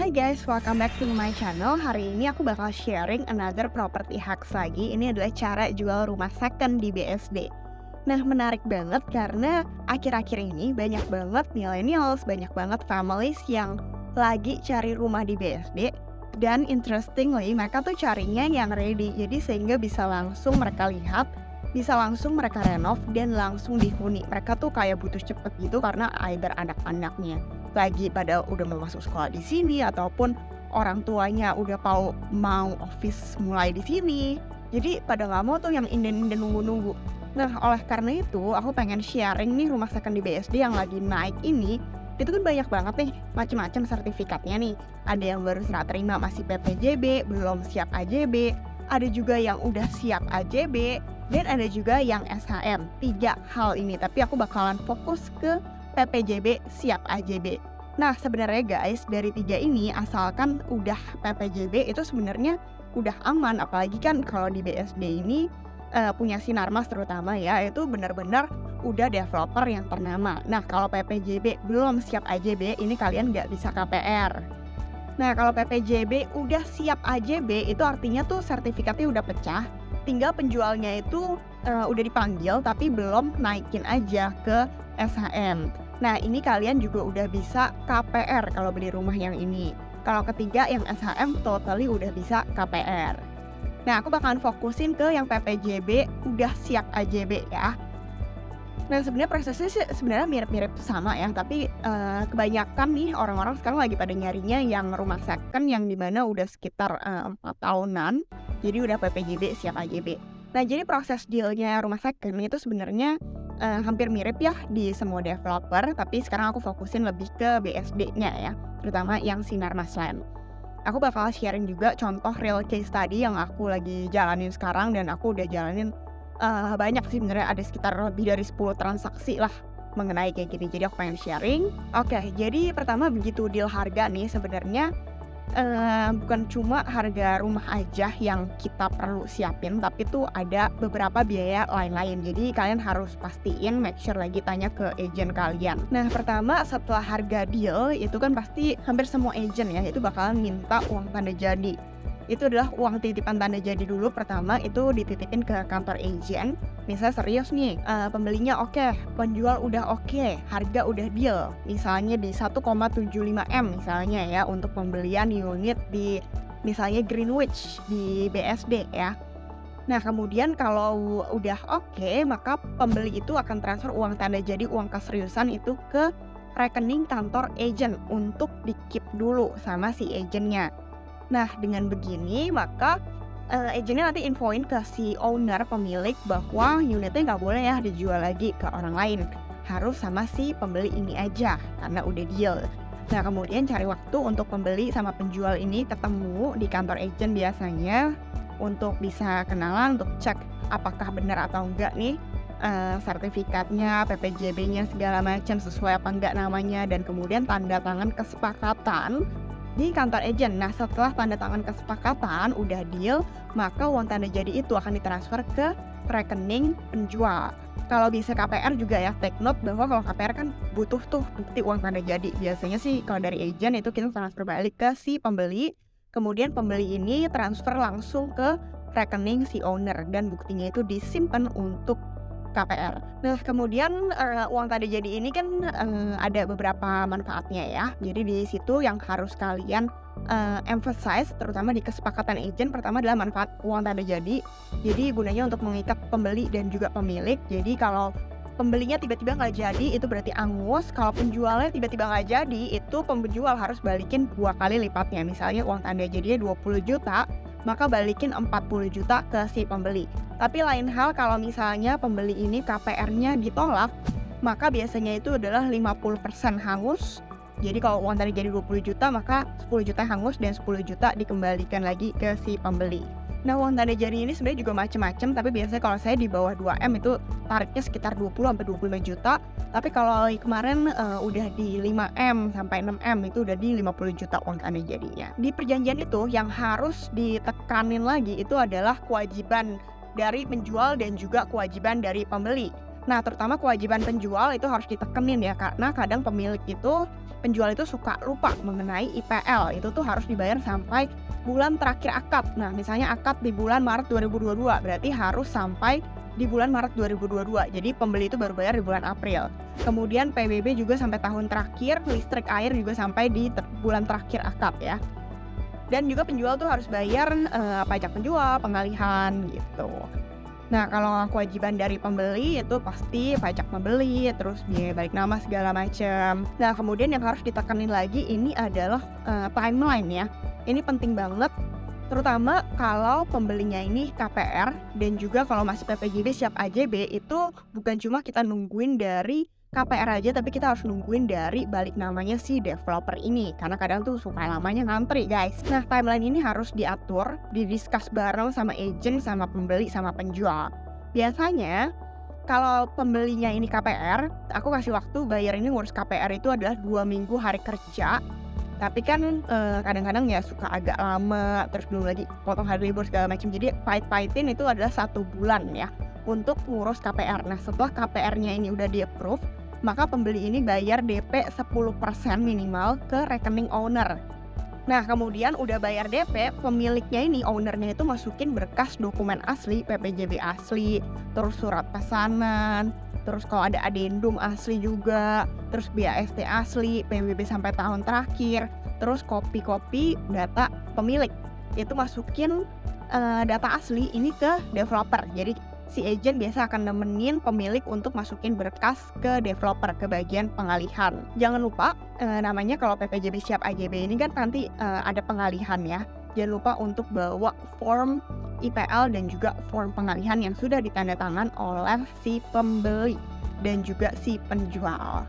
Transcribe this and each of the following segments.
Hai guys, welcome back to my channel. Hari ini aku bakal sharing another property hacks lagi. Ini adalah cara jual rumah second di BSD. Nah, menarik banget karena akhir-akhir ini banyak banget millennials, banyak banget families yang lagi cari rumah di BSD. Dan interestingly, mereka tuh carinya yang ready. Jadi sehingga bisa langsung mereka lihat, bisa langsung mereka renov dan langsung dihuni. Mereka tuh kayak butuh cepet gitu karena either anak-anaknya lagi pada udah mau masuk sekolah di sini ataupun orang tuanya udah mau office mulai di sini. Jadi pada nggak mau tuh yang inden-inden nunggu-nunggu. Nah, oleh karena itu aku pengen sharing nih rumah second di BSD yang lagi naik ini. Itu kan banyak banget nih macam-macam sertifikatnya nih. Ada yang baru serah terima masih PPJB, belum siap AJB. Ada juga yang udah siap AJB dan ada juga yang SHM. 3 hal ini, tapi aku bakalan fokus ke PPJB siap AJB. Nah, sebenarnya guys, dari 3 ini asalkan udah PPJB itu sebenarnya udah aman, apalagi kan kalau di BSD ini punya Sinarmas terutama ya, itu benar-benar udah developer yang ternama. Nah, kalau PPJB belum siap AJB, ini kalian nggak bisa KPR. Nah, kalau PPJB udah siap AJB, itu artinya tuh sertifikatnya udah pecah, tinggal penjualnya itu udah dipanggil tapi belum naikin aja ke SHM. Nah, ini kalian juga udah bisa KPR kalau beli rumah yang ini. Kalau ketiga yang SHM totally udah bisa KPR. Nah, aku bakalan fokusin ke yang PPJB udah siap AJB ya. Nah, sebenarnya prosesnya sih sebenarnya mirip-mirip sama ya, tapi kebanyakan nih orang-orang sekarang lagi pada nyarinya yang rumah second yang dimana udah sekitar 4 tahunan, jadi udah PPJB siap AJB. Nah, jadi proses dealnya rumah second itu sebenarnya hampir mirip ya di semua developer, tapi sekarang aku fokusin lebih ke BSD-nya ya, terutama yang Sinarmas Land. Aku bakal sharing juga contoh real case study yang aku lagi jalanin sekarang dan aku udah jalanin banyak sih sebenarnya, ada sekitar lebih dari 10 transaksi lah mengenai kayak gini. Jadi aku pengen sharing. Oke, jadi pertama begitu deal harga nih sebenarnya bukan cuma harga rumah aja yang kita perlu siapin, tapi tuh ada beberapa biaya lain-lain. Jadi kalian harus pastiin, make sure lagi tanya ke agent kalian. Nah, pertama setelah harga deal itu kan pasti hampir semua agent ya itu bakalan minta uang tanda jadi. Itu adalah uang titipan tanda jadi dulu. Pertama itu dititipin ke kantor agent. Misalnya serius nih, pembelinya oke, penjual udah oke, harga udah deal. Misalnya di 1,75M misalnya ya untuk pembelian unit di misalnya Greenwich di BSD ya. Nah, kemudian kalau udah oke, maka pembeli itu akan transfer uang tanda jadi, uang keseriusan itu ke rekening kantor agent untuk di-keep dulu sama si agentnya. Nah, dengan begini maka agentnya nanti infoin ke si owner, pemilik, bahwa unitnya nggak boleh ya dijual lagi ke orang lain. Harus sama si pembeli ini aja, karena udah deal. Nah, kemudian cari waktu untuk pembeli sama penjual ini ketemu di kantor agent biasanya untuk bisa kenalan, untuk cek apakah benar atau enggak nih sertifikatnya, PPJB-nya segala macam sesuai apa enggak namanya, dan kemudian tanda tangan kesepakatan di kantor agent. Nah, setelah tanda tangan kesepakatan udah deal, maka uang tanda jadi itu akan ditransfer ke rekening penjual. Kalau bisa KPR juga ya, take note bahwa kalau KPR kan butuh tuh bukti uang tanda jadi. Biasanya sih kalau dari agent itu kita transfer balik ke si pembeli, kemudian pembeli ini transfer langsung ke rekening si owner dan buktinya itu disimpan untuk KPR. Nah, kemudian uang tanda jadi ini kan ada beberapa manfaatnya ya. Jadi di situ yang harus kalian emphasize terutama di kesepakatan agent, pertama adalah manfaat uang tanda jadi. Jadi gunanya untuk mengikat pembeli dan juga pemilik. Jadi kalau pembelinya tiba-tiba nggak jadi itu berarti angus. Kalau penjualnya tiba-tiba nggak jadi, itu penjual harus balikin 2 kali lipatnya. Misalnya uang tanda jadinya 20 juta, maka balikin 40 juta ke si pembeli. Tapi lain hal kalau misalnya pembeli ini KPR-nya ditolak, maka biasanya itu adalah 50% hangus. Jadi kalau uang tadi jadi 20 juta, maka 10 juta hangus dan 10 juta dikembalikan lagi ke si pembeli. Nah, uang tanda jadi ini sebenarnya juga macam-macam, tapi biasanya kalau saya di bawah 2M itu tariknya sekitar 20-25 juta. Tapi kalau kemarin udah di 5M sampai 6M itu udah di 50 juta uang tanda jadinya. Di perjanjian itu yang harus ditekanin lagi itu adalah kewajiban dari penjual dan juga kewajiban dari pembeli. Nah, terutama kewajiban penjual itu harus ditekenin ya, karena kadang penjual itu suka lupa mengenai IPL. Itu tuh harus dibayar sampai bulan terakhir akad. Nah, misalnya akad di bulan Maret 2022, berarti harus sampai di bulan Maret 2022. Jadi pembeli itu baru bayar di bulan April. Kemudian PBB juga sampai tahun terakhir, listrik air juga sampai di bulan terakhir akad ya. Dan juga penjual tuh harus bayar pajak penjual, pengalihan gitu. Nah, kalau kewajiban dari pembeli itu pasti pajak membeli, terus biaya balik nama segala macam. Nah, kemudian yang harus ditekenin lagi ini adalah timeline ya. Ini penting banget, terutama kalau pembelinya ini KPR dan juga kalau masih PPJB siap AJB itu bukan cuma kita nungguin dari KPR aja, tapi kita harus nungguin dari balik namanya si developer ini, karena kadang tuh suka lamanya ngantri guys. Nah, timeline ini harus diatur, didiskus bareng sama agent, sama pembeli, sama penjual. Biasanya kalau pembelinya ini KPR, aku kasih waktu bayar ini ngurus KPR itu adalah 2 minggu hari kerja. Tapi kan kadang-kadang ya suka agak lama, terus belum lagi potong hari libur segala macam. Jadi pahit-pahitin itu adalah 1 bulan ya untuk ngurus KPR. Nah, setelah KPR-nya ini udah di-approve, maka pembeli ini bayar DP 10% minimal ke rekening owner. Nah, kemudian udah bayar DP, pemiliknya ini, ownernya itu masukin berkas dokumen asli, PPJB asli, terus surat pesanan, terus kalau ada adendum asli juga, terus BAST asli, PBB sampai tahun terakhir, terus kopi-kopi data pemilik. Itu masukin data asli ini ke developer. Jadi si agent biasa akan nemenin pemilik untuk masukin berkas ke developer, ke bagian pengalihan. Jangan lupa namanya kalau PPJB siap AJB ini kan nanti ada pengalihan ya. Jangan lupa untuk bawa form IPL dan juga form pengalihan yang sudah ditandatangan oleh si pembeli dan juga si penjual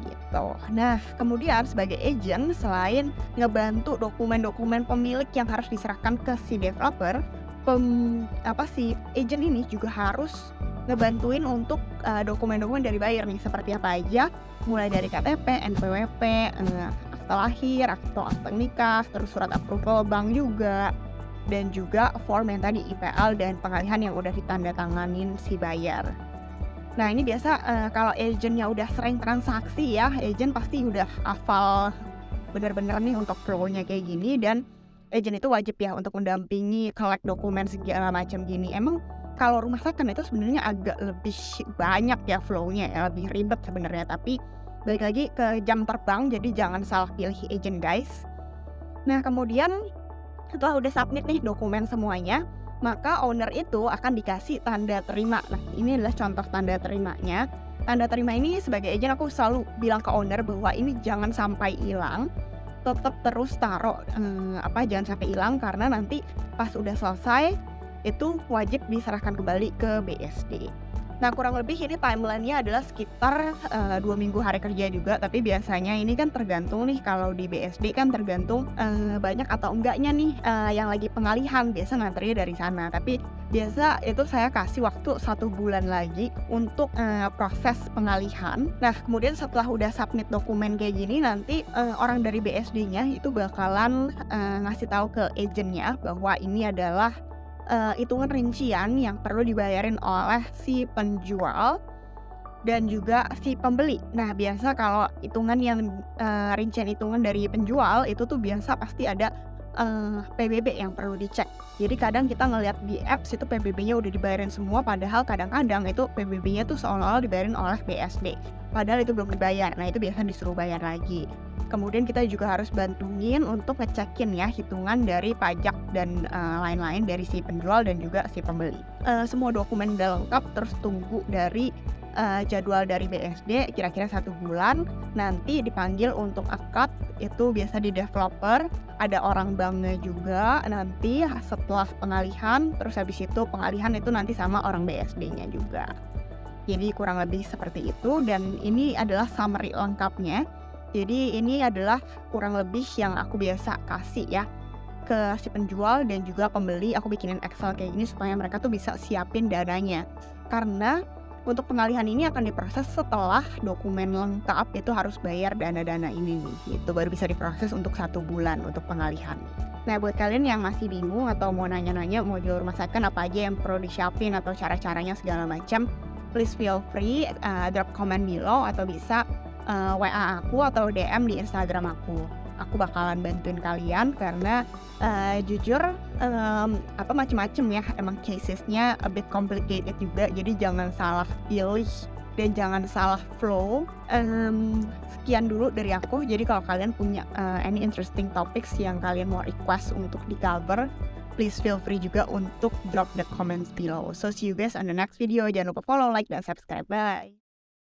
gitu. Nah, kemudian sebagai agent, selain ngebantu dokumen-dokumen pemilik yang harus diserahkan ke si developer, si agent ini juga harus ngebantuin untuk dokumen-dokumen dari buyer nih, seperti apa aja, mulai dari KTP, NPWP, akte lahir, akte nikah, terus surat approval bank juga, dan juga form yang tadi IPL dan pengalihan yang udah ditandatanganin si buyer. Nah, ini biasa kalau agentnya udah sering transaksi ya, agent pasti udah hafal bener-bener nih untuk flow-nya kayak gini, dan agent itu wajib ya untuk mendampingi, collect dokumen segala macam gini. Emang kalau rumah second itu sebenarnya agak lebih banyak ya flow-nya ya, lebih ribet sebenarnya. Tapi balik lagi ke jam terbang, jadi jangan salah pilih agent guys. Nah, kemudian setelah udah submit nih dokumen semuanya, maka owner itu akan dikasih tanda terima. Nah, ini adalah contoh tanda terimanya. Tanda terima ini sebagai agent aku selalu bilang ke owner bahwa ini jangan sampai hilang. Tetap terus taruh jangan sampai hilang, karena nanti pas udah selesai itu wajib diserahkan kembali ke BSD. Nah, kurang lebih ini timelinenya adalah sekitar 2 minggu hari kerja juga, tapi biasanya ini kan tergantung nih, kalau di BSD kan tergantung banyak atau enggaknya nih yang lagi pengalihan, biasa ngantrinya dari sana. Tapi biasa itu saya kasih waktu 1 bulan lagi untuk proses pengalihan. Nah, kemudian setelah udah submit dokumen kayak gini, nanti orang dari BSD-nya itu bakalan ngasih tahu ke agentnya bahwa ini adalah hitungan rincian yang perlu dibayarin oleh si penjual dan juga si pembeli. Nah, biasa kalau hitungan yang rincian hitungan dari penjual itu tuh biasa pasti ada PBB yang perlu dicek. Jadi kadang kita ngelihat di apps itu PBB-nya udah dibayarin semua, padahal kadang-kadang itu PBB-nya tuh seolah-olah dibayarin oleh BSD, padahal itu belum dibayar. Nah, itu biasa disuruh bayar lagi. Kemudian kita juga harus bantuin untuk ngecekin ya hitungan dari pajak dan lain-lain dari si penjual dan juga si pembeli. Semua dokumen udah lengkap, terus tunggu dari jadwal dari BSD kira-kira 1 bulan. Nanti dipanggil untuk akad, itu biasa di developer, ada orang banknya juga nanti setelah pengalihan. Terus habis itu pengalihan itu nanti sama orang BSD-nya juga. Jadi kurang lebih seperti itu, dan ini adalah summary lengkapnya. Jadi ini adalah kurang lebih yang aku biasa kasih ya ke si penjual dan juga pembeli. Aku bikinin Excel kayak gini supaya mereka tuh bisa siapin dananya. Karena untuk pengalihan ini akan diproses setelah dokumen lengkap, itu harus bayar dana-dana ini nih. Itu baru bisa diproses untuk 1 bulan untuk pengalihan. Nah, buat kalian yang masih bingung atau mau nanya-nanya mau jual rumah second apa aja yang perlu disiapin atau cara-caranya segala macam, please feel free drop comment below atau bisa WA aku atau DM di Instagram aku. Aku bakalan bantuin kalian karena jujur macem-macem ya, emang casesnya a bit complicated juga, jadi jangan salah pilih dan jangan salah flow. Sekian dulu dari aku. Jadi kalau kalian punya any interesting topics yang kalian mau request untuk di cover, please feel free juga untuk drop the comments below. So see you guys on the next video. Jangan lupa follow, like, dan subscribe. Bye.